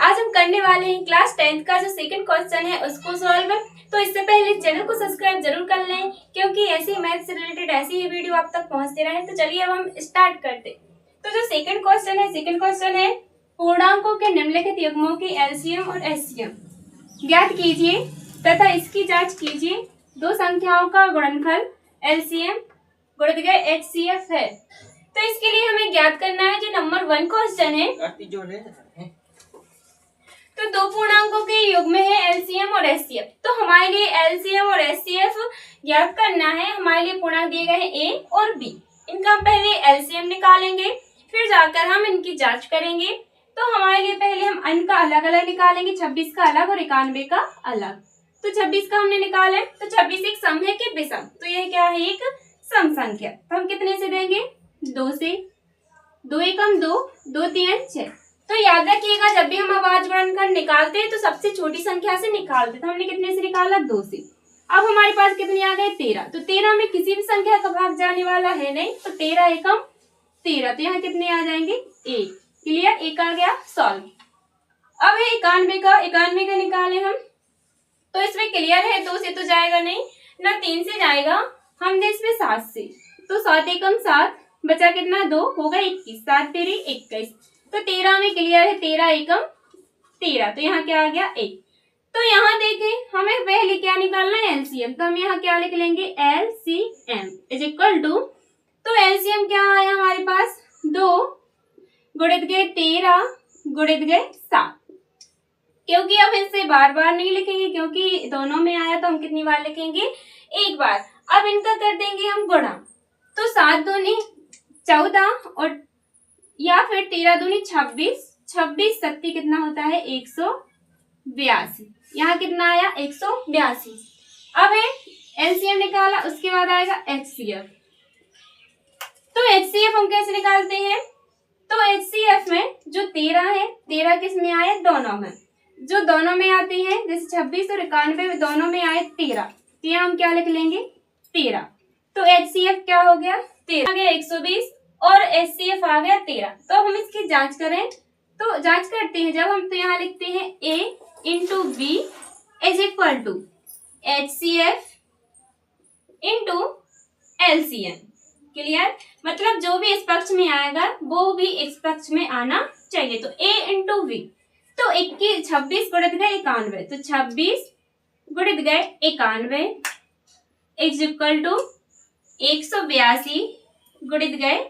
आज हम करने वाले हैं क्लास 10th का जो सेकंड क्वेश्चन है उसको सॉल्व। तो इससे पहले चैनल को सब्सक्राइब जरूर कर लें क्योंकि ऐसी मैथ से रिलेटेड ऐसी ही वीडियो आप तक पहुंचते रहे। तो चलिए अब हम स्टार्ट करते। तो जो सेकंड क्वेश्चन है पूर्णांकों के निम्नलिखित युग्मों की एलसीएम और एचसीएम ज्ञात कीजिए तथा इसकी जांच कीजिए। दो संख्याओं का गुणनफल एलसीएम गुणित एचसीएफ है। तो इसके लिए हमें ज्ञात करना है जो नंबर 1 क्वेश्चन है। तो दो पूर्णांकों के युग्म है एलसीएम और एचसीएफ। तो हमारे लिए एलसीएम और एचसीएफ ज्ञात करना है। हमारे लिए पूर्णांक दिए गए हैं ए और बी। इनका हम पहले एलसीएम निकालेंगे, फिर जाकर हम इनकी जांच करेंगे। तो हमारे लिए पहले हम अंक का अलग अलग निकालेंगे, 26 का अलग और 91 का अलग। तो 26 का हमने निकाला है, तो 26 एक सम है कि विषम? तो यह क्या है, एक सम संख्या। तो हम कितने से देंगे, 2 से। 2 एकम 2, 2 3 6। तो याद रखिएगा जब भी हम अभाज्य गुणनखंड निकालते हैं तो सबसे छोटी संख्या से निकालते हैं। तो हमने कितने से निकाला, 2 से। अब हमारे पास कितने आ गए, 13। तो 13 में किसी भी संख्या का भाग जाने वाला है नहीं, तो 13 एकम 13। तो यहाँ कितने आ जाएंगे, 1। क्लियर, 1 आ गया सॉल्व। अब है 91 का निकाले हम। तो इसमें क्लियर है, 2 से तो जाएगा नहीं, ना 3 से जाएगा, हम दे इसमें 7 से। तो 7 एकम 7, बचा कितना, 2, होगा 21। 7 तेरी 21। तो 13 में क्लियर है, 13 एकम 13। तो यहाँ क्या आ गया, 1। तो यहाँ देखें हमें पहले क्या निकालना है, एलसीएम। तो हम यहाँ क्या लिख लेंगे, एलसीएम इज इक्वल टू, तो एलसीएम क्या आया हमारे पास, 2 गुणित गए 13 गुणित गए 7। क्योंकि अब इनसे बार बार नहीं लिखेंगे क्योंकि दोनों में आया, तो हम कितनी बार लिखेंगे, एक बार। अब इनका कर देंगे हम गुणा। तो 7 दूनी 14 और या फिर 13 दूनी 26, 26 सत्ती कितना होता है, 182। यहाँ कितना आया, 182। अब है एलसीएम निकाला, उसके बाद आएगा एचसीएफ। तो एचसीएफ हम कैसे निकालते हैं, तो एचसीएफ में जो 13 है, 13 किस में आए, दोनों में। जो दोनों में आते हैं, जैसे 26 और 91 दोनों में आए 13, तो यहाँ हम क्या लिख लेंगे, 13। तो एचसीएफ क्या हो गया, 13 आ गया 120 और एचसीएफ आ गया 13। तो हम इसकी जांच करें, तो जांच करते हैं जब हम, तो यहाँ लिखते हैं A into B is equal to HCF into LCM. Clear, मतलब जो भी इस पक्ष में आएगा वो भी इस पक्ष में आना चाहिए। तो A इंटू बी, तो 26 गुणित गए 91, तो 26 गुणित गए 91 इज इक्वल टू 182 गुणित गए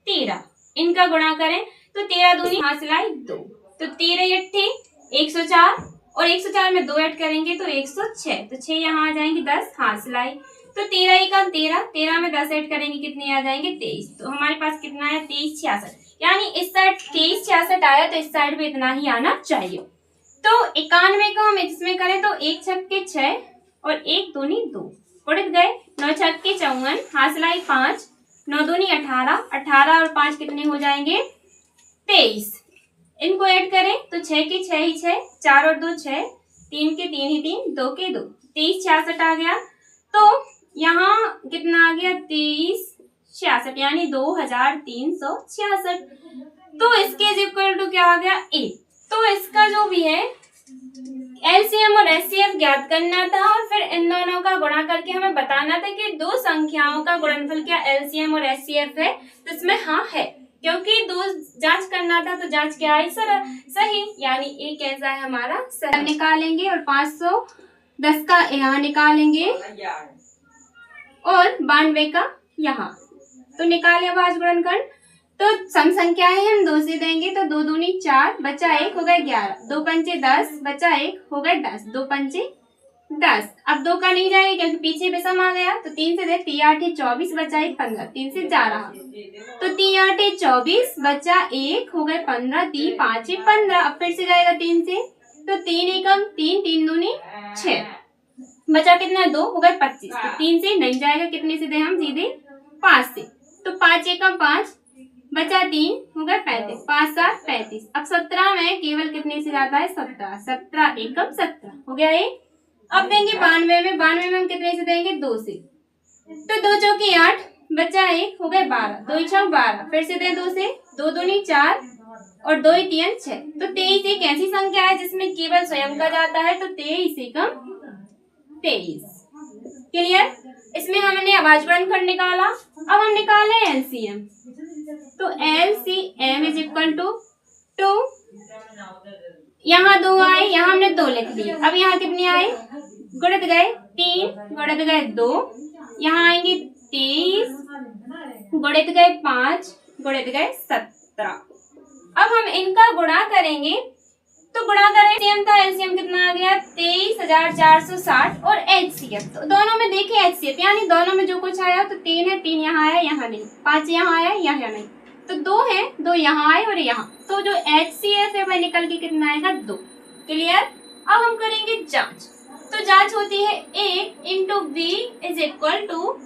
13। इनका गुणा करें तो 13 दूनी हासिलाई 2, तो 13 अट्ठे 104 और 104 में 2 ऐड करेंगे तो 106। तो 6 यहाँ आ जाएंगे, 10 हासिलाई। तो 13 एकम 13, 13 में 10 ऐड करेंगे कितने आ जाएंगे, 23। तो हमारे पास कितना है, 23 66। यानी इस साइड 23 66 आया, तो इस साइड भी इतना ही आना चाहिए। तो 91 को हम इसमें करें तो 1 छक्के 6 और 1 दूनी 2 गुणित गए 9 छक्के 54 हासिलाई 5, 9 दूनी 18, 18 और 5 कितने हो जाएंगे, 23। इनको ऐड करें तो 6 के 6 ही 6, 4 और 2 6, 3 के 3 ही 3, 2 के 2, 23 66 आ गया। तो यहाँ कितना आ गया, 23 66, यानी 2366। तो इसके इक्वल टू क्या आ गया, ए। तो इसका जो भी है एलसीएम और एचसीएफ ज्ञात करना था और फिर इन दोनों का गुणा करके हमें बताना था कि दो संख्याओं का गुणनफल क्या एलसीएम और एचसीएफ है। तो इसमें हाँ है, क्योंकि दो जांच करना था, तो जांच क्या है, सही, यानी ए कैसा है हमारा सही। निकालेंगे और 510 का यहाँ निकालेंगे और 92 का यहाँ। तो निकाले अभाज्य गुणनखंड। तो सम संख्या है, हम 2 से देंगे तो 2 दूनी 4, बचा 1 हो गए 11, 2 पंचे 10, बचा 1 हो गए 10, 2 पंचे 10। अब 2 का नहीं जाएगा क्योंकि पीछे विषम आ गया, तो 3 से दे 3 8 24, बचा 1 15, 3 से जा रहा, तो 3 8 24, बचा 1 हो गए 15, 3 5 15। अब फिर से जाएगा 3 से, तो 3 एकम 3, 3 दूनी 6, बचा कितना, 2 हो गए 25। तो 3 से नहीं जाएगा, कितने से दे हम, सीधे 5 से। तो 5 एकम 5, बचा 3 हो गए 35, 5 7 35। अब 17 में केवल कितने से जाता है, 17, 17 एकम 17 हो गया ये। अब देंगे 92 में, 92 में हम कितने से देंगे, 2 से। तो 2 चौकी 8, बचा 1 हो गए 12, 2 छक 12, फिर से दे 2 से, 2 दूनी 4 और 2 3 6। तो 23 एक ऐसी संख्या है जिसमें केवल स्वयं का जाता है, तो 23 एकम 23। क्लियर। इसमें हमने अभाज्य गुणनखंड निकाला। अब हम निकाले एलसीएम। तो एलसीएम इज इक्वल टू 2। यहाँ 2 आए, यहाँ हमने 2 लिख दिए। अब यहाँ कितने आए, गुणित गए 3, गुणित गए 2, यहाँ आएंगे 23, गुणित गए 5, गुणित गए 17। अब हम इनका गुणा करेंगे, तो गुणा करें एलसीएम था, एलसीएम कितना आ गया 23,460 और एचसीएफ। तो दोनों में देखें एचसीएफ, यानी दोनों में जो कुछ आया तो 3 है, 3 यहाँ आया, यहाँ नहीं, 5 यहाँ आया, यहाँ नहीं, तो 2 है, 2 यहाँ आए और यहाँ, तो जो एचसीएफ है वह निकल के कितना आएगा 2। क्लियर। अब हम करेंगे जांच। तो जांच होती है A into B is equal to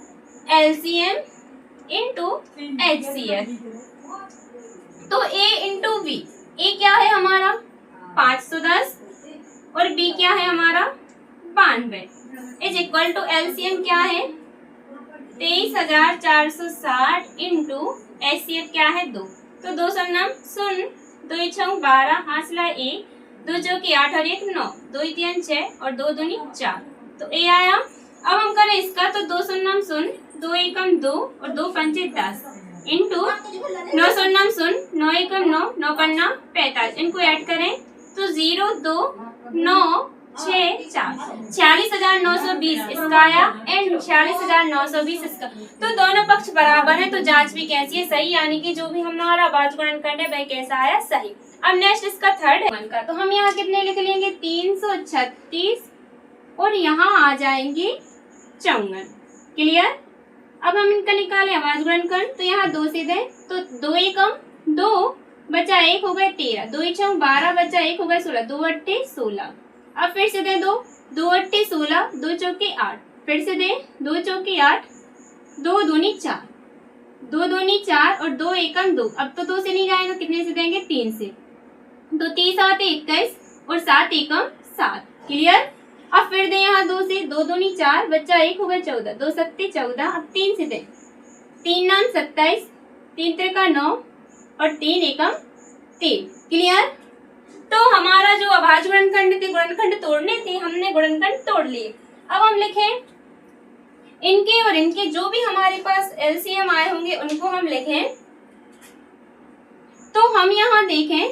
LCM into HCF. तो A इंटू बी, A क्या है हमारा 510 और B क्या है हमारा 92 इज इक्वल टू एलसीएम क्या है 23,460 इंटू एचसीएफ क्या है 2। तो 2 शून्य शून्य, 2 छंग 12, हासिला 1, 2 चौके 8 और 1 9, 2 3 6 और 2 दूनी 4, तो ए आया। अब हम करें इसका, तो 2 शून्य शून्य, 2 एकम 2 और 2 पंचे 10 इंटू 9 शून्य शून्य, 9 एकम 9, 9 पन्ना 45, इनको ऐड करें तो 0 2 9 6 4, 46,920 इसका आया एंड 46,920 इसका। तो दोनों पक्ष बराबर है, तो जांच भी कैसी है सही, यानी कि जो भी हमारा अभाज्य गुणनखंड है वह कैसा आया सही। अब नेक्स्ट इसका थर्ड है का, तो हम यहाँ कितने लिख लेंगे 336 और यहाँ आ जाएंगे 54। क्लियर। अब हम इनका निकाले अभाज्य गुणनखंड, तो यहाँ 2 से दें तो 2 एकम 2 बचा 1 हो गए 13, 2 छंग 12 बचा 1 हो गए 16, 2 अट्ठे 16। अब फिर से दे 2 अट्ठे 16, 2 चौके 8, फिर से दे 2 चौके 8, 2 दूनी 4, 2 दूनी 4 और 2 एकम 2। अब तो 2 से नहीं जाएगा, कितने से देंगे 3 से, तो 30 7 21 और 7 एकम 7। क्लियर। अब फिर दे यहाँ 2 से, 2 दूनी 4 बच्चा 1 हो गया 14, 2 सत्ते 14। अब 3 से दे, 3 नाम 27, 3 त्रिका 9 और 3 एकम 3। क्लियर। तो हमारा जो अभाज्य गुणनखंड थे, गुणनखंड तोड़ने थे, हमने गुणनखंड तोड़ लिए। अब हम लिखें इनके और इनके जो भी हमारे पास एलसीएम आए होंगे उनको हम लिखें। तो हम यहाँ देखें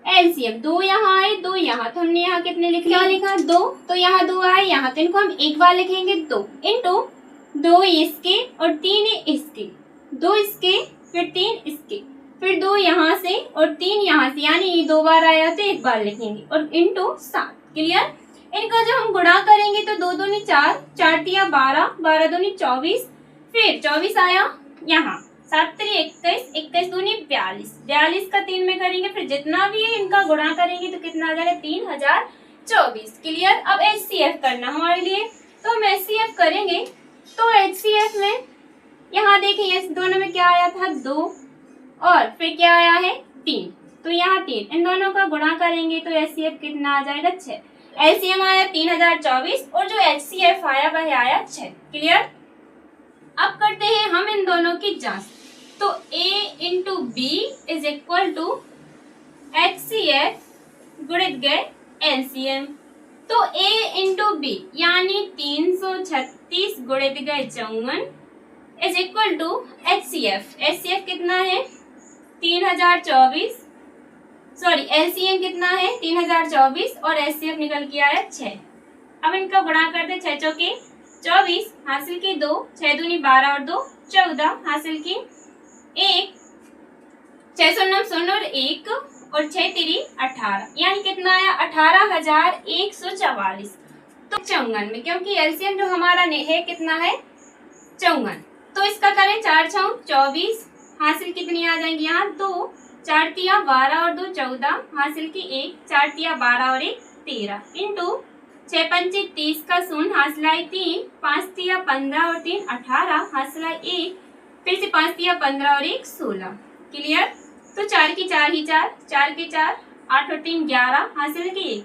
एलसीएम 2 यहाँ आए 2 यहाँ, तो हमने यहाँ कितने लिखे, क्या लिखा 2, तो यहाँ 2 आए यहाँ, तो इनको हम एक बार लिखेंगे 2 इंटू 2 इसके और 3 इसके, 2 इसके फिर 3 इसके, फिर 2 यहाँ से और 3 यहाँ से, यानी ये 2 बार आया तो एक बार लिखेंगे और इंटू 7। क्लियर। इनका जब हम गुणा करेंगे तो 2 दूनी 4, 4 तिया 12, 12 दूनी 24, फिर 24 आया यहाँ, 7 3 21, 21 दूनी 42, 42 का 3 में करेंगे, फिर जितना भी है इनका गुणा करेंगे तो कितना आ जाएगा 3024। क्लियर। अब एचसीएफ करना हमारे लिए, तो हम एचसीएफ करेंगे। तो एचसीएफ में यहाँ देखिए इस दोनों में क्या आया था 2 और फिर क्या आया है 3, तो यहाँ 3, इन दोनों का गुणा करेंगे तो एचसीएफ कितना आ जाएगा 6। एलसीएम आया 3024 और जो एचसीएफ आया वह आया 6। क्लियर। अब करते हैं हम इन दोनों की जांच। तो A into B is equal to HCF गुणित गए एलसीएम। तो A इंटू बी यानी 336 गुणित गए 54 is equal to HCF. HCF कितना है 3024, सॉरी एलसीएम कितना है 3024 और एचसीएफ निकल के आया 6। अब इनका गुणा करते 6 चौके 24 हासिल की 2, 6 दूनी 12 और 2 14 हासिल की 1, 6 शून्य शून्य और 1 और 6 3 18, यानी कितना आया 18,144। तो 54 में, क्योंकि एलसीएम जो हमारा है कितना है 54, तो इसका करें 4 6 24 हासिल कितनी आ जाएंगी यहाँ 2, 4 तिया 12 और 2 14 हासिल की 1, 4 तिया 12 और 1 13 इंटू 6 पंचे 30 का शून्य हासिलाई 3, 5 तिया 15 और 3 18 हासिलाई 1, फिर से 5 तिया 15 और 1 16। क्लियर। तो 4 की 4 ही 4, 4 के 4 8 और 3 11 हासिल की 1,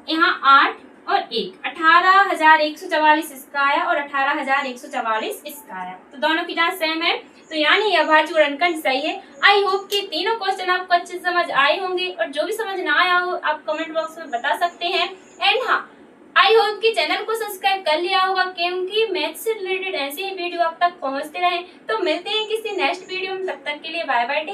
यहाँ 8 और 1 18,144 इसका आया और 18,144 इसका आया। तो दोनों की जांच सेम है, तो तो यानी यह भाज्य गुणनखंड सही है। आई होप कि तीनों क्वेश्चन आपको अच्छे से समझ आए होंगे, और जो भी समझ ना आया हो आप कमेंट बॉक्स में बता सकते हैं। एंड हाँ, आई होप कि चैनल को सब्सक्राइब कर लिया होगा, क्योंकि मैथ से रिलेटेड ऐसे ही वीडियो आप तक पहुंचते रहे। तो मिलते हैं किसी नेक्स्ट वीडियो में, तब तक के लिए बाय बाय।